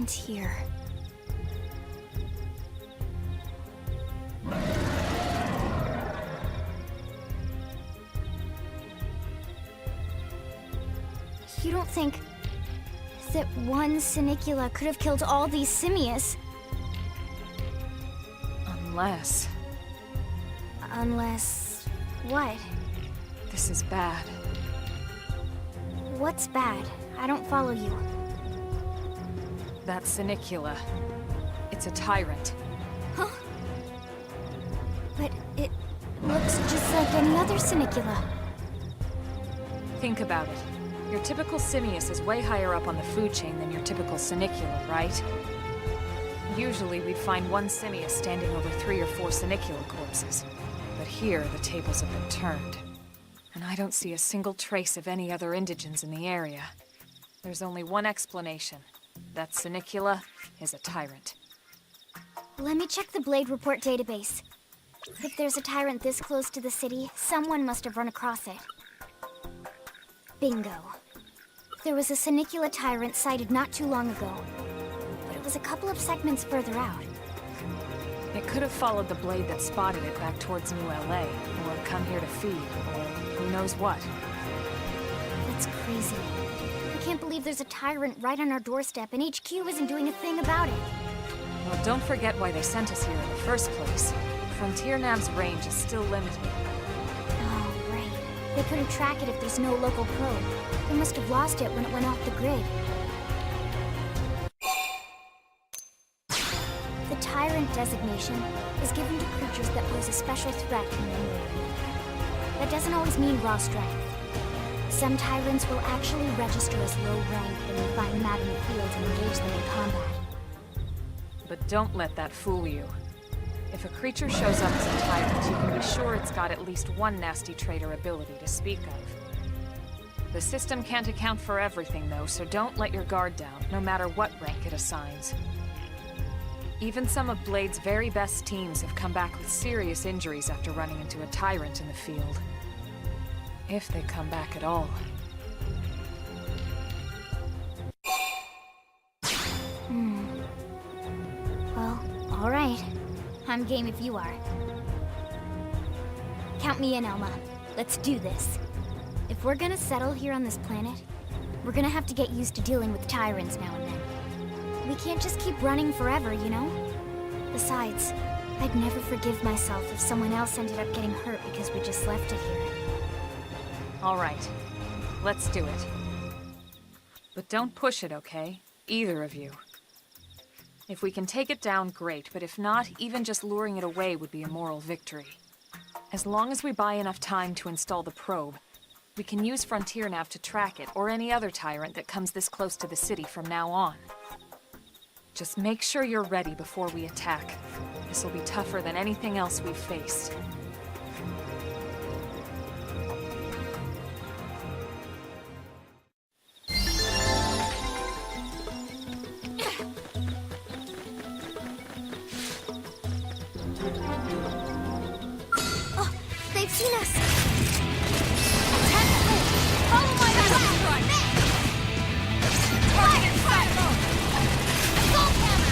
Frontier. You don't think that one Sinicula could have killed all these simius? Unless... Unless... what? This is bad. What's bad? I don't follow you. That Sinicula. It's a tyrant. Huh? But it looks just like any other Sinicula. Think about it. Your typical simius is way higher up on the food chain than your typical Sinicula, right? Usually we'd find one simius standing over 3 or 4 Sinicula corpses. But here, the tables have been turned. And I don't see a single trace of any other indigens in the area. There's only one explanation. That Sinicula is a tyrant. Let me check the Blade Report database. If there's a tyrant this close to the city, someone must have run across it. Bingo. There was a Sinicula tyrant sighted not too long ago, but it was a couple of segments further out. It could have followed the blade that spotted it back towards New LA, or come here to feed, or who knows what. That's crazy. I can't believe there's a tyrant right on our doorstep, and HQ isn't doing a thing about it. Well, don't forget why they sent us here in the first place. Frontier Nav's range is still limited. Oh, right. They couldn't track it if there's no local probe. They must have lost it when it went off the grid. The Tyrant designation is given to creatures that pose a special threat in the area. That doesn't always mean raw strength. Some Tyrants will actually register as low rank when we find them out in the field and engage them in combat. But don't let that fool you. If a creature shows up as a tyrant, you can be sure it's got at least one nasty trait or ability to speak of. The system can't account for everything, though, so don't let your guard down, no matter what rank it assigns. Even some of Blade's very best teams have come back with serious injuries after running into a tyrant in the field. If they come back at all. Well, alright. I'm game if you are. Count me in, Elma. Let's do this. If we're gonna settle here on this planet, we're gonna have to get used to dealing with tyrants now and then. We can't just keep running forever, you know? Besides, I'd never forgive myself if someone else ended up getting hurt because we just left it here. All right. Let's do it. But don't push it, okay? Either of you. If we can take it down, great, but if not, even just luring it away would be a moral victory. As long as we buy enough time to install the probe, we can use Frontier Nav to track it, or any other tyrant that comes this close to the city from now on. Just make sure you're ready before we attack. This will be tougher than anything else we've faced. Oh, they've seen us! Attack the lake! Follow my battle strike! Target fire! Assault hammer!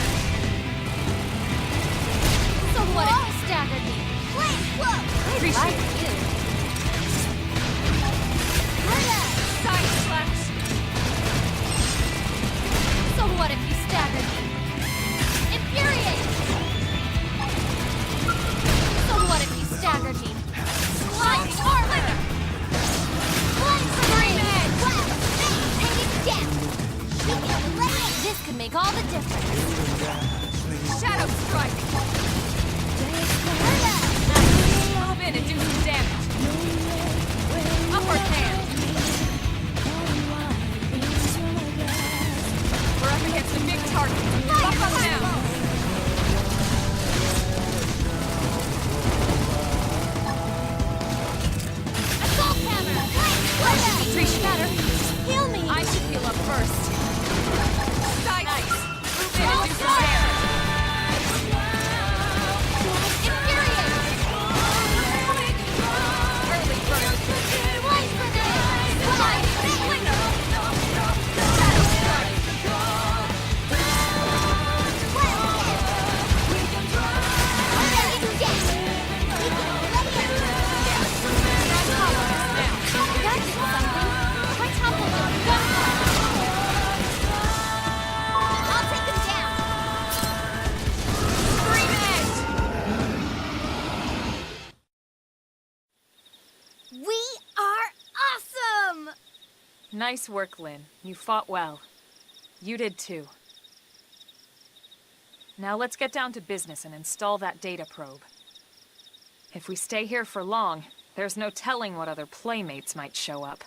So what if you staggered me? Flame flow! I appreciate you. Side slash! So what if you staggered me? Infuriate! So what if you staggered me? Slide armor! Flying grenade! Take it down! This could make all the difference. Shadow strike! Move in and do some We are awesome! Nice work, Lynn. You fought well. You did too. Now let's get down to business and install that data probe. If we stay here for long, there's no telling what other playmates might show up.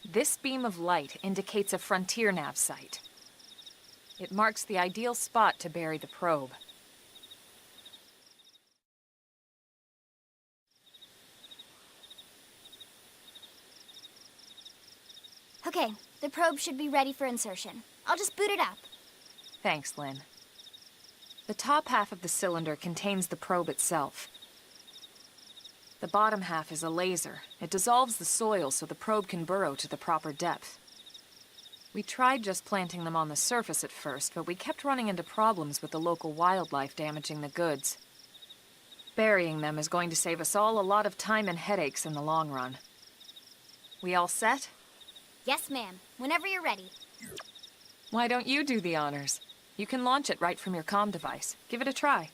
This beam of light indicates a frontier nav site. It marks the ideal spot to bury the probe. Okay, the probe should be ready for insertion. I'll just boot it up. Thanks, Lynn. The top half of the cylinder contains the probe itself. The bottom half is a laser. It dissolves the soil so the probe can burrow to the proper depth. We tried just planting them on the surface at first, but we kept running into problems with the local wildlife damaging the goods. Burying them is going to save us all a lot of time and headaches in the long run. We all set? Yes, ma'am. Whenever you're ready. Why don't you do the honors? You can launch it right from your comm device. Give it a try.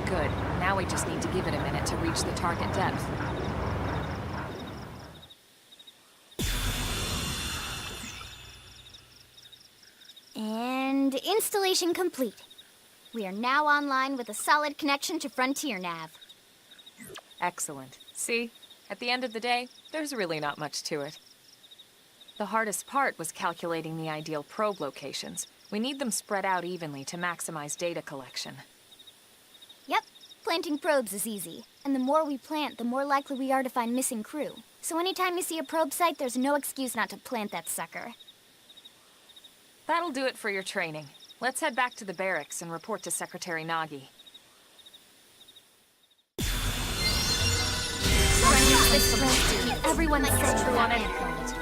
Good. Now we just need to give it a minute to reach the target depth. And installation complete. We are now online with a solid connection to Frontier Nav. Excellent. See? At the end of the day, there's really not much to it. The hardest part was calculating the ideal probe locations. We need them spread out evenly to maximize data collection. Yep, planting probes is easy. And the more we plant, the more likely we are to find missing crew. So anytime you see a probe site, there's no excuse not to plant that sucker. That'll do it for your training. Let's head back to the barracks and report to Secretary Nagi. Everyone said On any planet.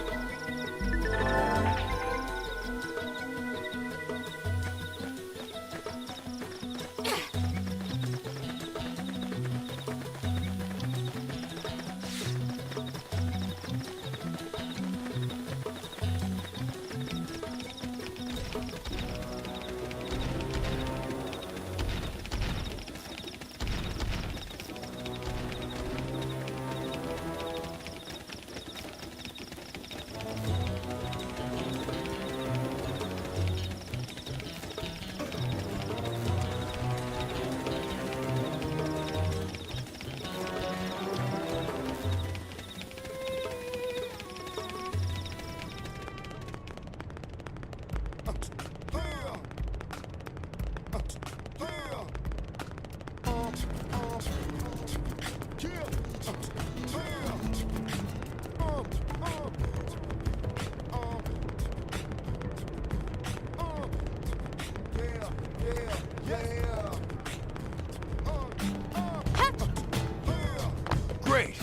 Great!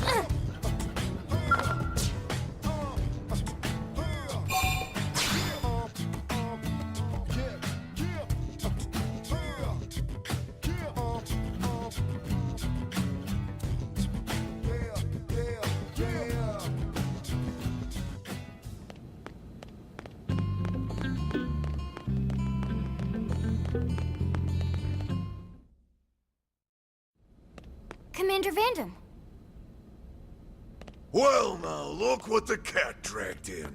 Commander Vandam. Well now, look what the cat dragged in.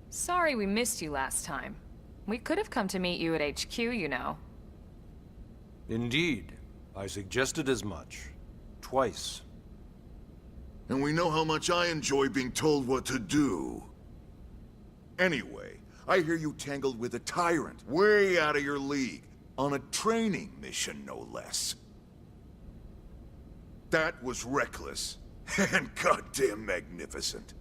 Sorry we missed you last time. We could have come to meet you at HQ, you know. Indeed. I suggested as much. Twice. And we know how much I enjoy being told what to do. Anyway, I hear you tangled with a tyrant, way out of your league, on a training mission, no less. That was reckless, and goddamn magnificent.